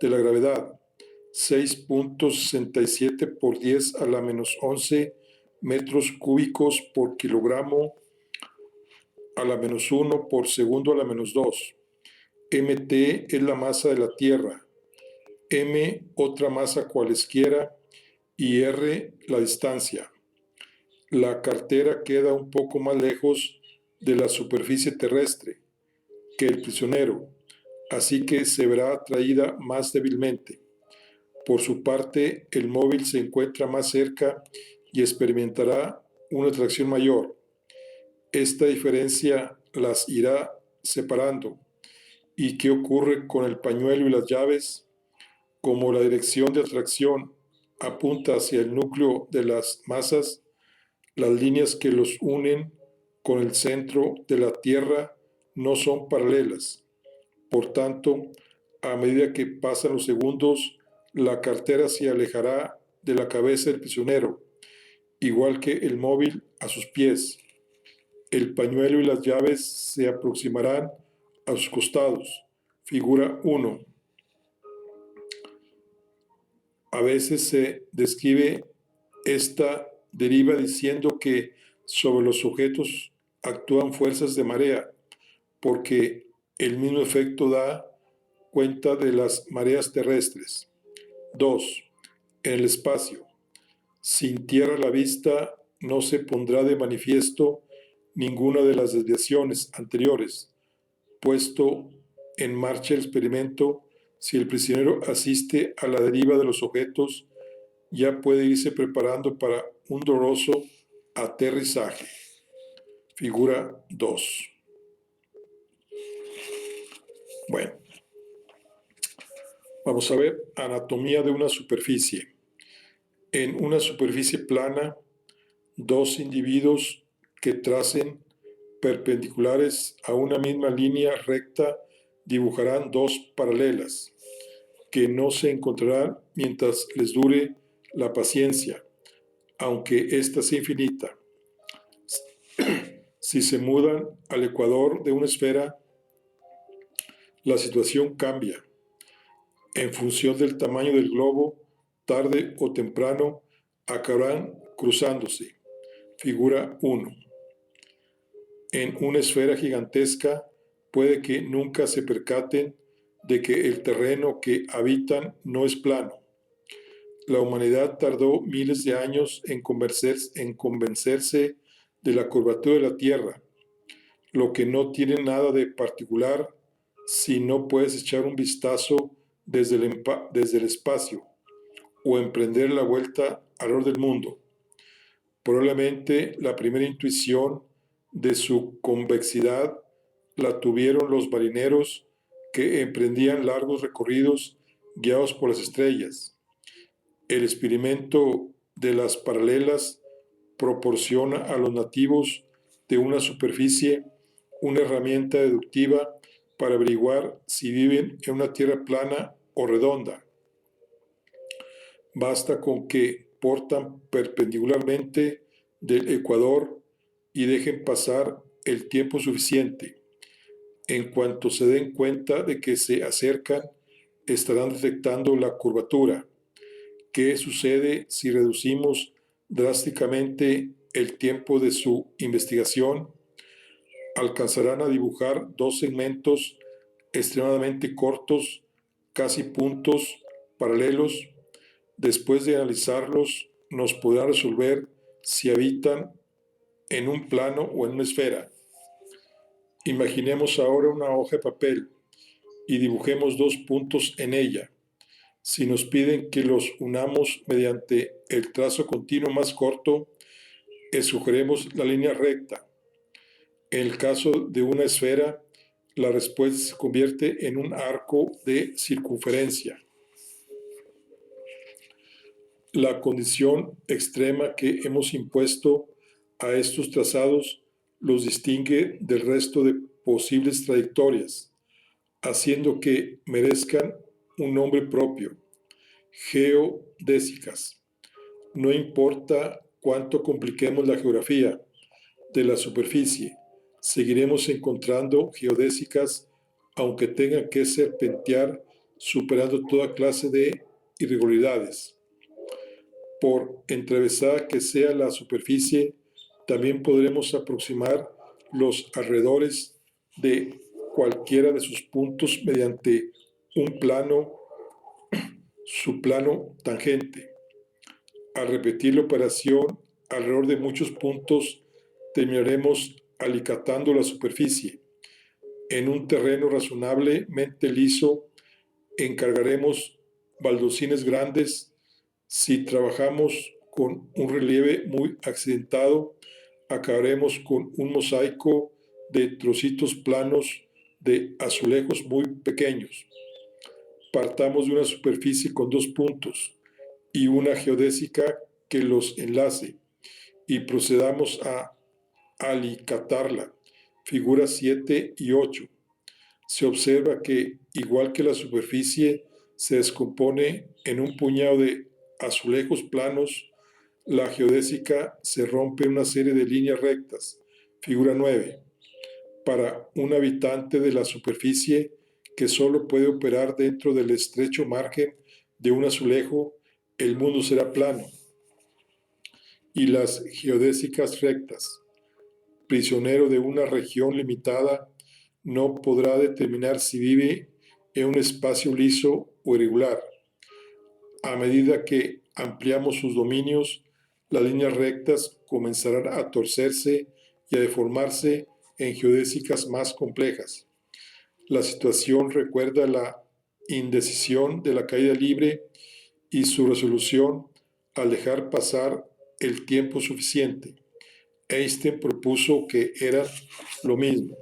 A: de la gravedad, 6.67 por 10 a la menos 11 metros cúbicos por kilogramo a la menos 1 por segundo a la menos 2. mt es la masa de la Tierra, m otra masa cualesquiera y r la distancia. La cartera queda un poco más lejos de la superficie terrestre que el prisionero, así que se verá atraída más débilmente. Por su parte, el móvil se encuentra más cerca y experimentará una atracción mayor. Esta diferencia las irá separando. ¿Y qué ocurre con el pañuelo y las llaves? Como la dirección de atracción apunta hacia el núcleo de las masas, las líneas que los unen con el centro de la Tierra no son paralelas. Por tanto, a medida que pasan los segundos, la cartera se alejará de la cabeza del prisionero, igual que el móvil a sus pies. El pañuelo y las llaves se aproximarán a sus costados. Figura 1. A veces se describe esta deriva diciendo que sobre los sujetos actúan fuerzas de marea, porque el mismo efecto da cuenta de las mareas terrestres. 2. En el espacio. Sin tierra a la vista no se pondrá de manifiesto ninguna de las desviaciones anteriores. Puesto en marcha el experimento, si el prisionero asiste a la deriva de los objetos, ya puede irse preparando para un doloroso aterrizaje. Figura 2. Bueno, vamos a ver anatomía de una superficie. En una superficie plana, dos individuos que tracen perpendiculares a una misma línea recta dibujarán dos paralelas que no se encontrarán mientras les dure la paciencia, aunque ésta sea infinita. Si se mudan al ecuador de una esfera, la situación cambia. En función del tamaño del globo, tarde o temprano acabarán cruzándose. Figura 1. En una esfera gigantesca puede que nunca se percaten de que el terreno que habitan no es plano. La humanidad tardó miles de años en convencerse de la curvatura de la Tierra, lo que no tiene nada de particular si no puedes echar un vistazo desde el espacio o emprender la vuelta alrededor del mundo. Probablemente la primera intuición de su convexidad la tuvieron los marineros que emprendían largos recorridos guiados por las estrellas. El experimento de las paralelas proporciona a los nativos de una superficie una herramienta deductiva para averiguar si viven en una tierra plana o redonda. Basta con que portan perpendicularmente del ecuador y dejen pasar el tiempo suficiente. En cuanto se den cuenta de que se acercan, estarán detectando la curvatura. ¿Qué sucede si reducimos drásticamente el tiempo de su investigación? Alcanzarán a dibujar dos segmentos extremadamente cortos, casi puntos paralelos. Después de analizarlos, nos podrá resolver si habitan en un plano o en una esfera. Imaginemos ahora una hoja de papel y dibujemos dos puntos en ella. Si nos piden que los unamos mediante el trazo continuo más corto, escogeremos la línea recta. En el caso de una esfera, la respuesta se convierte en un arco de circunferencia. La condición extrema que hemos impuesto a estos trazados los distingue del resto de posibles trayectorias, haciendo que merezcan un nombre propio: geodésicas. No importa cuánto compliquemos la geografía de la superficie, seguiremos encontrando geodésicas, aunque tengan que serpentear superando toda clase de irregularidades. Por entrevesada que sea la superficie, también podremos aproximar los alrededores de cualquiera de sus puntos mediante un plano, su plano tangente. Al repetir la operación alrededor de muchos puntos, terminaremos alicatando la superficie. En un terreno razonablemente liso, encargaremos baldosines grandes. Si trabajamos con un relieve muy accidentado, acabaremos con un mosaico de trocitos planos de azulejos muy pequeños. Partamos de una superficie con 2 puntos y una geodésica que los enlace, y procedamos a alicatarla. Figuras 7 y 8. Se observa que, igual que la superficie se descompone en un puñado de azulejos planos, la geodésica se rompe en una serie de líneas rectas. Figura 9. Para un habitante de la superficie que solo puede operar dentro del estrecho margen de un azulejo, el mundo será plano y las geodésicas rectas. Prisionero de una región limitada, no podrá determinar si vive en un espacio liso o irregular. A medida que ampliamos sus dominios, las líneas rectas comenzarán a torcerse y a deformarse en geodésicas más complejas. La situación recuerda la indecisión de la caída libre y su resolución al dejar pasar el tiempo suficiente. Einstein propuso que eran lo mismo.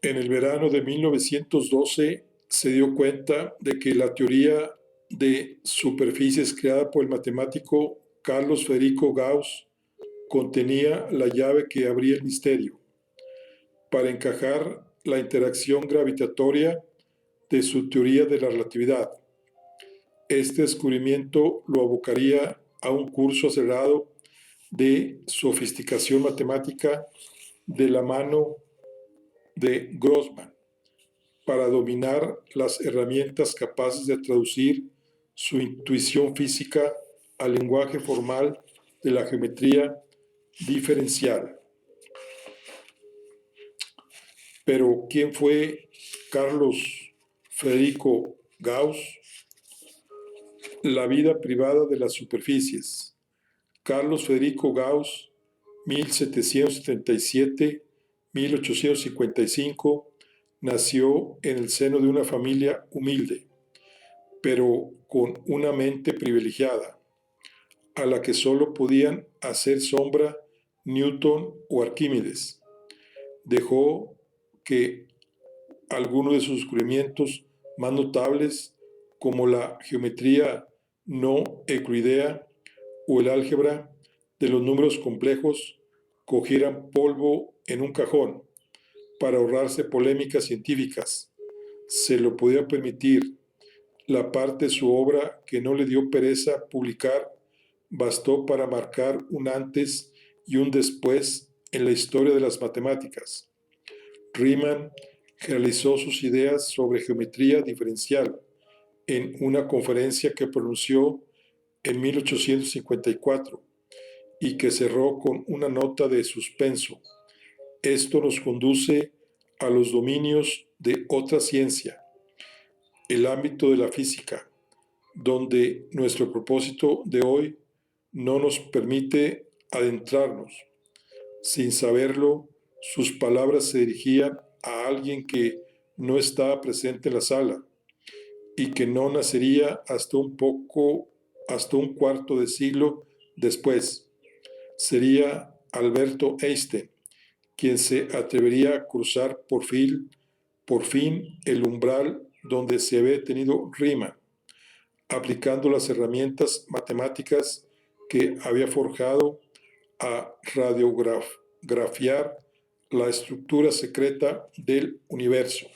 A: En el verano de 1912 se dio cuenta de que la teoría de superficies creada por el matemático Carlos Federico Gauss contenía la llave que abría el misterio. Para encajar la interacción gravitatoria de su teoría de la relatividad. Este descubrimiento lo abocaría a un curso acelerado de sofisticación matemática de la mano de Grossman para dominar las herramientas capaces de traducir su intuición física al lenguaje formal de la geometría diferencial. Pero, ¿quién fue Carlos Federico Gauss? La vida privada de las superficies. Carlos Federico Gauss, 1777-1855, nació en el seno de una familia humilde, pero con una mente privilegiada, a la que solo podían hacer sombra Newton o Arquímedes. Dejó que algunos de sus descubrimientos más notables, como la geometría no euclídea o el álgebra de los números complejos, cogieran polvo en un cajón para ahorrarse polémicas científicas. Se lo podía permitir. La parte de su obra que no le dio pereza publicar bastó para marcar un antes y un después en la historia de las matemáticas. Riemann generalizó sus ideas sobre geometría diferencial en una conferencia que pronunció en 1854 y que cerró con una nota de suspenso. Esto nos conduce a los dominios de otra ciencia, el ámbito de la física, donde nuestro propósito de hoy no nos permite adentrarnos. Sin saberlo, sus palabras se dirigían a alguien que no estaba presente en la sala y que no nacería hasta un cuarto de siglo después. Sería Alberto Einstein, quien se atrevería a cruzar por fin el umbral donde se había detenido Riemann, aplicando las herramientas matemáticas que había forjado a radiografiar la estructura secreta del universo.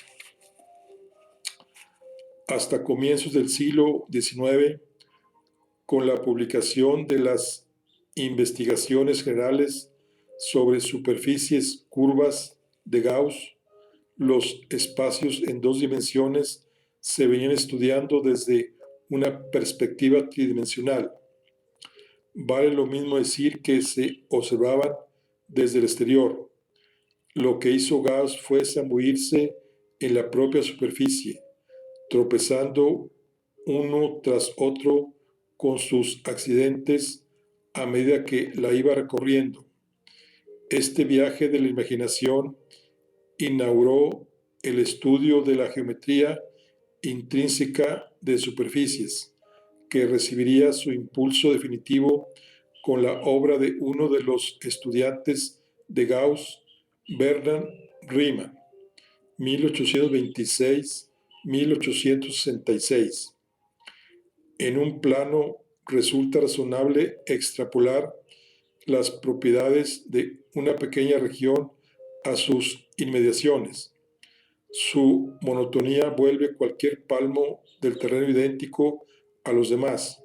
A: Hasta comienzos del siglo XIX, con la publicación de las investigaciones generales sobre superficies curvas de Gauss, los espacios en dos dimensiones se venían estudiando desde una perspectiva tridimensional. Vale lo mismo decir que se observaban desde el exterior. Lo que hizo Gauss fue zambullirse en la propia superficie, tropezando uno tras otro con sus accidentes a medida que la iba recorriendo. Este viaje de la imaginación inauguró el estudio de la geometría intrínseca de superficies, que recibiría su impulso definitivo con la obra de uno de los estudiantes de Gauss, Bernhard Riemann, 1826-1866. En un plano resulta razonable extrapolar las propiedades de una pequeña región a sus inmediaciones. Su monotonía vuelve cualquier palmo del terreno idéntico a los demás.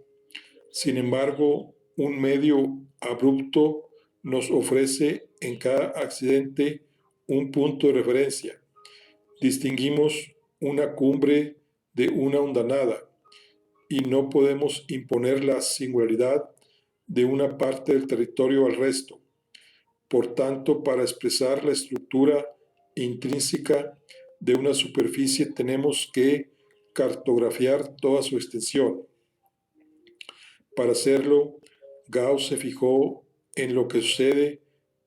A: Sin embargo, un medio abrupto nos ofrece en cada accidente un punto de referencia. Distinguimos una cumbre de una hondanada y no podemos imponer la singularidad de una parte del territorio al resto. Por tanto, para expresar la estructura intrínseca de una superficie tenemos que cartografiar toda su extensión. Para hacerlo, Gauss se fijó en lo que sucede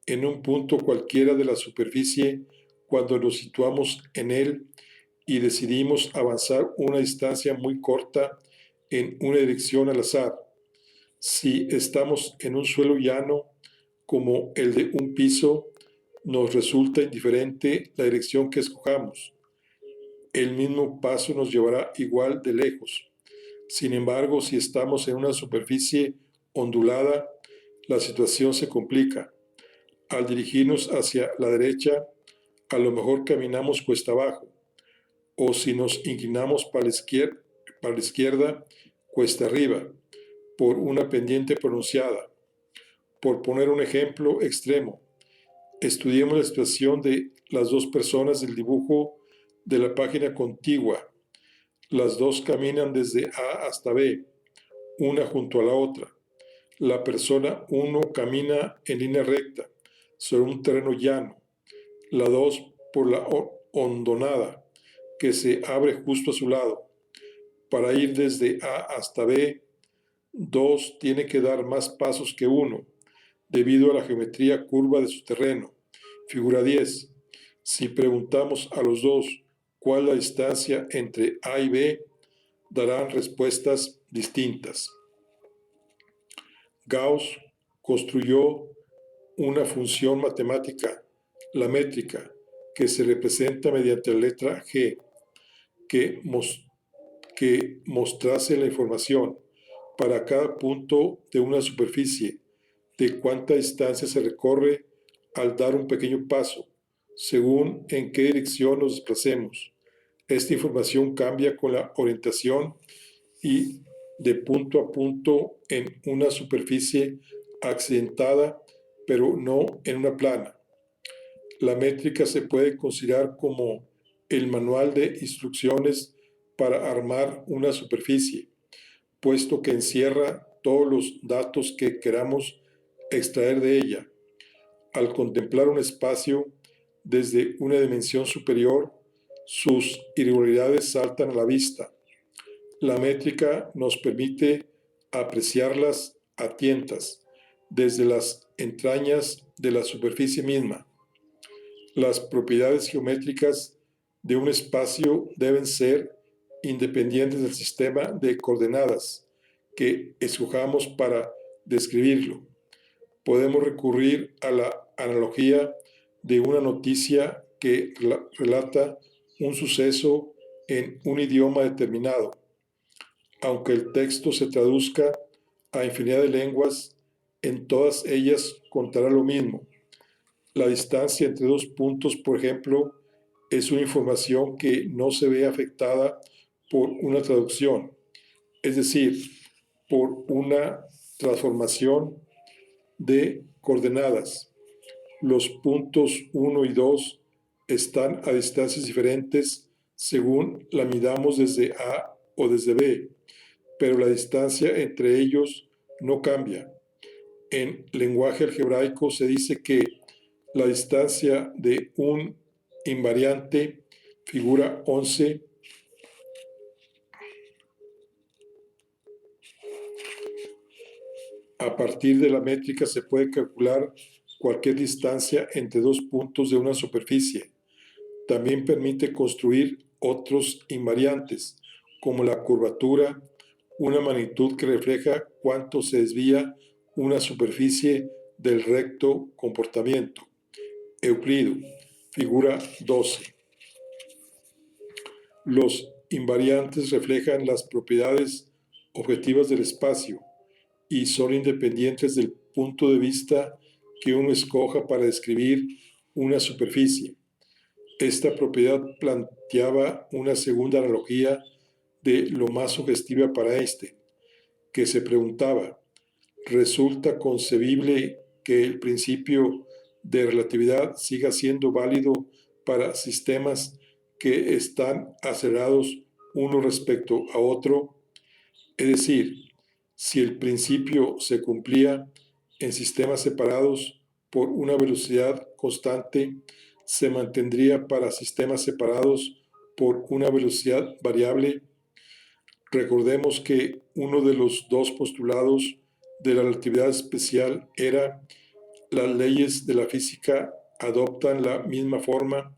A: en un punto cualquiera de la superficie cuando nos situamos en él y decidimos avanzar una distancia muy corta en una dirección al azar. Si estamos en un suelo llano como el de un piso, nos resulta indiferente la dirección que escojamos. El mismo paso nos llevará igual de lejos. Sin embargo, si estamos en una superficie ondulada, la situación se complica. Al dirigirnos hacia la derecha, a lo mejor caminamos cuesta abajo, o si nos inclinamos para la izquierda, cuesta arriba, por una pendiente pronunciada. Por poner un ejemplo extremo, estudiemos la situación de las dos personas del dibujo de la página contigua. Las dos caminan desde A hasta B, una junto a la otra. La persona 1 camina en línea recta sobre un terreno llano, la 2 por la hondonada que se abre justo a su lado. Para ir desde A hasta B, 2 tiene que dar más pasos que 1, debido a la geometría curva de su terreno. Figura 10. Si preguntamos a los dos cuál es la distancia entre A y B, darán respuestas distintas. Gauss construyó una función matemática, la métrica, que se representa mediante la letra G, que mostrase la información para cada punto de una superficie de cuánta distancia se recorre al dar un pequeño paso, según en qué dirección nos desplacemos. Esta información cambia con la orientación y de punto a punto en una superficie accidentada, pero no en una plana. La métrica se puede considerar como el manual de instrucciones para armar una superficie, puesto que encierra todos los datos que queramos extraer de ella. Al contemplar un espacio desde una dimensión superior, sus irregularidades saltan a la vista. La métrica nos permite apreciarlas a tientas, desde las entrañas de la superficie misma. Las propiedades geométricas de un espacio deben ser independientes del sistema de coordenadas que escojamos para describirlo. Podemos recurrir a la analogía de una noticia que relata un suceso en un idioma determinado. Aunque el texto se traduzca a infinidad de lenguas, en todas ellas contará lo mismo. La distancia entre dos puntos, por ejemplo, es una información que no se ve afectada por una traducción, es decir, por una transformación de coordenadas. Los puntos 1 y 2 están a distancias diferentes según la midamos desde A o desde B, pero la distancia entre ellos no cambia. En lenguaje algebraico se dice que la distancia de un invariante, figura 11, a partir de la métrica se puede calcular cualquier distancia entre dos puntos de una superficie. También permite construir otros invariantes, como la curvatura, una magnitud que refleja cuánto se desvía una superficie del recto comportamiento. Euclido, figura 12. Los invariantes reflejan las propiedades objetivas del espacio y son independientes del punto de vista que uno escoja para describir una superficie. Esta propiedad planteaba una segunda analogía de lo más sugestiva para Einstein, que se preguntaba: ¿resulta concebible que el principio de relatividad siga siendo válido para sistemas que están acelerados uno respecto a otro? Es decir, si el principio se cumplía en sistemas separados por una velocidad constante, se mantendría para sistemas separados por una velocidad variable. Recordemos que uno de los dos postulados de la relatividad especial era: las leyes de la física adoptan la misma forma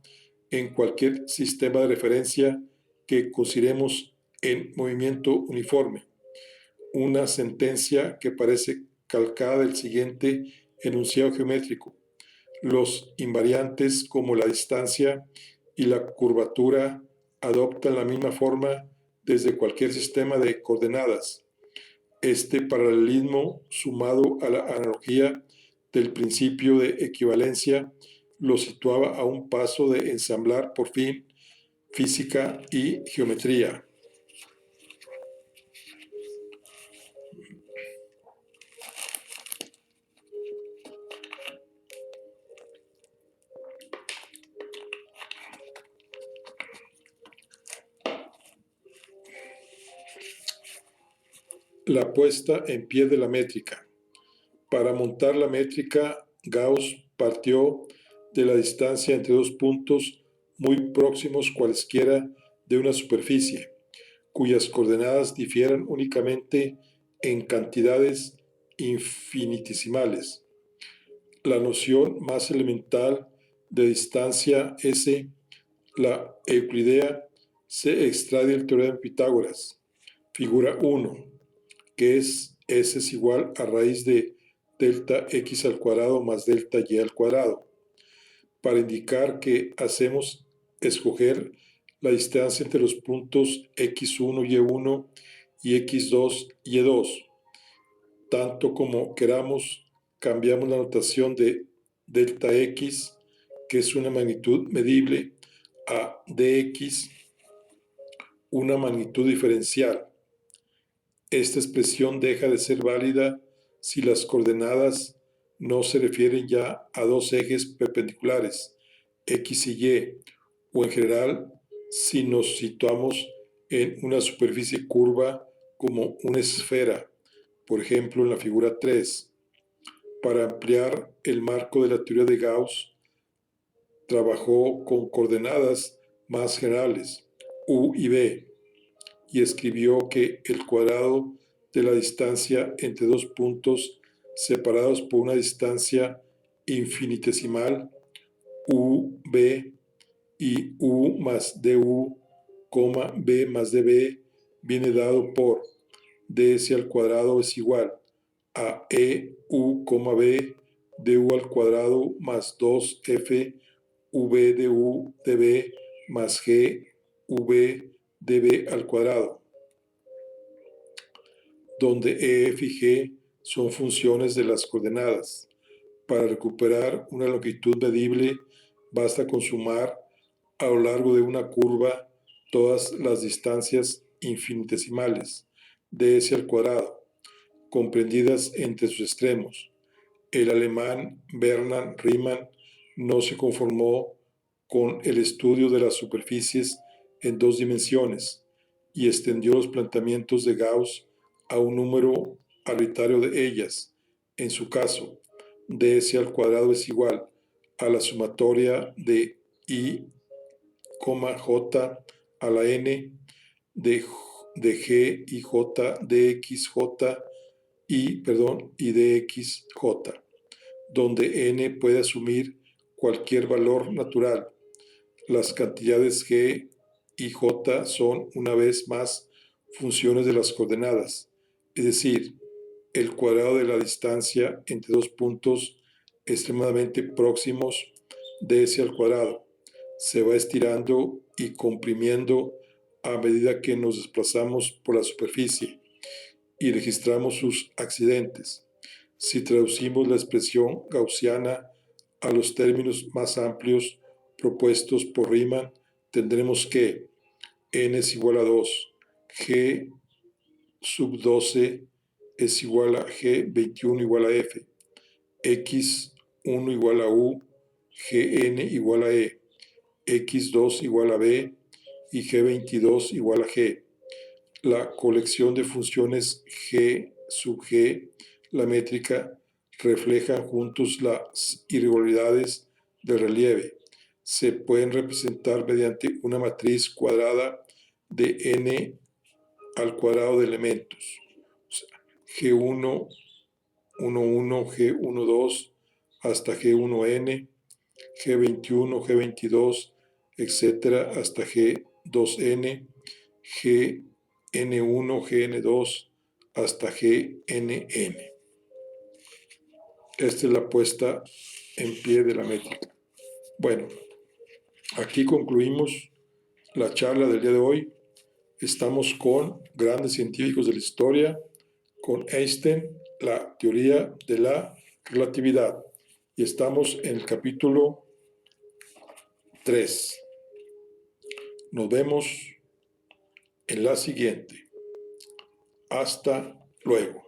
A: en cualquier sistema de referencia que consideremos en movimiento uniforme. Una sentencia que parece calcada del siguiente enunciado geométrico: los invariantes como la distancia y la curvatura adoptan la misma forma desde cualquier sistema de coordenadas. Este paralelismo, sumado a la analogía del principio de equivalencia, lo situaba a un paso de ensamblar por fin física y geometría. La puesta en pie de la métrica. Para montar la métrica, Gauss partió de la distancia entre dos puntos muy próximos cualesquiera de una superficie, cuyas coordenadas difieran únicamente en cantidades infinitesimales. La noción más elemental de distancia S, la euclidea, se extrae del teorema de Pitágoras, figura 1, que es S es igual a raíz de delta x al cuadrado más delta y al cuadrado, para indicar que hacemos escoger la distancia entre los puntos x1, y1 y x2, y2. Tanto como queramos, cambiamos la notación de delta x, que es una magnitud medible, a dx, una magnitud diferencial. Esta expresión deja de ser válida si las coordenadas no se refieren ya a dos ejes perpendiculares, x y y, o en general si nos situamos en una superficie curva como una esfera, por ejemplo en la figura 3. Para ampliar el marco de la teoría de Gauss, trabajó con coordenadas más generales, u y b, y escribió que el cuadrado de la distancia entre dos puntos separados por una distancia infinitesimal, UB, y U más DU, B más DB viene dado por ds al cuadrado es igual a EU, B du al cuadrado más 2f v du db más g v db al cuadrado, donde e, f y g son funciones de las coordenadas. Para recuperar una longitud medible, basta con sumar a lo largo de una curva todas las distancias infinitesimales ds al cuadrado, comprendidas entre sus extremos. El alemán Bernhard Riemann no se conformó con el estudio de las superficies en dos dimensiones y extendió los planteamientos de Gauss a un número arbitrario de ellas. En su caso, ds al cuadrado es igual a la sumatoria de i, j a la n de g y j y dxj, donde n puede asumir cualquier valor natural. Las cantidades g y j son, una vez más, funciones de las coordenadas, es decir, el cuadrado de la distancia entre dos puntos extremadamente próximos ds al cuadrado se va estirando y comprimiendo a medida que nos desplazamos por la superficie y registramos sus accidentes. Si traducimos la expresión gaussiana a los términos más amplios propuestos por Riemann, tendremos que n es igual a 2, g sub 12 es igual a g21 igual a f, x1 igual a u, gn igual a e, x2 igual a b y g22 igual a g. La colección de funciones g sub g, la métrica, reflejan juntos las irregularidades del relieve. Se pueden representar mediante una matriz cuadrada de n al cuadrado de elementos. O sea, G1, 11, G12 hasta G1n, G21, G22, etcétera, hasta G2n, GN1, GN2, hasta GNN. Esta es la puesta en pie de la métrica. Bueno, aquí concluimos la charla del día de hoy. Estamos con grandes científicos de la historia, con Einstein, la teoría de la relatividad. Y estamos en el capítulo 3. Nos vemos en la siguiente. Hasta luego.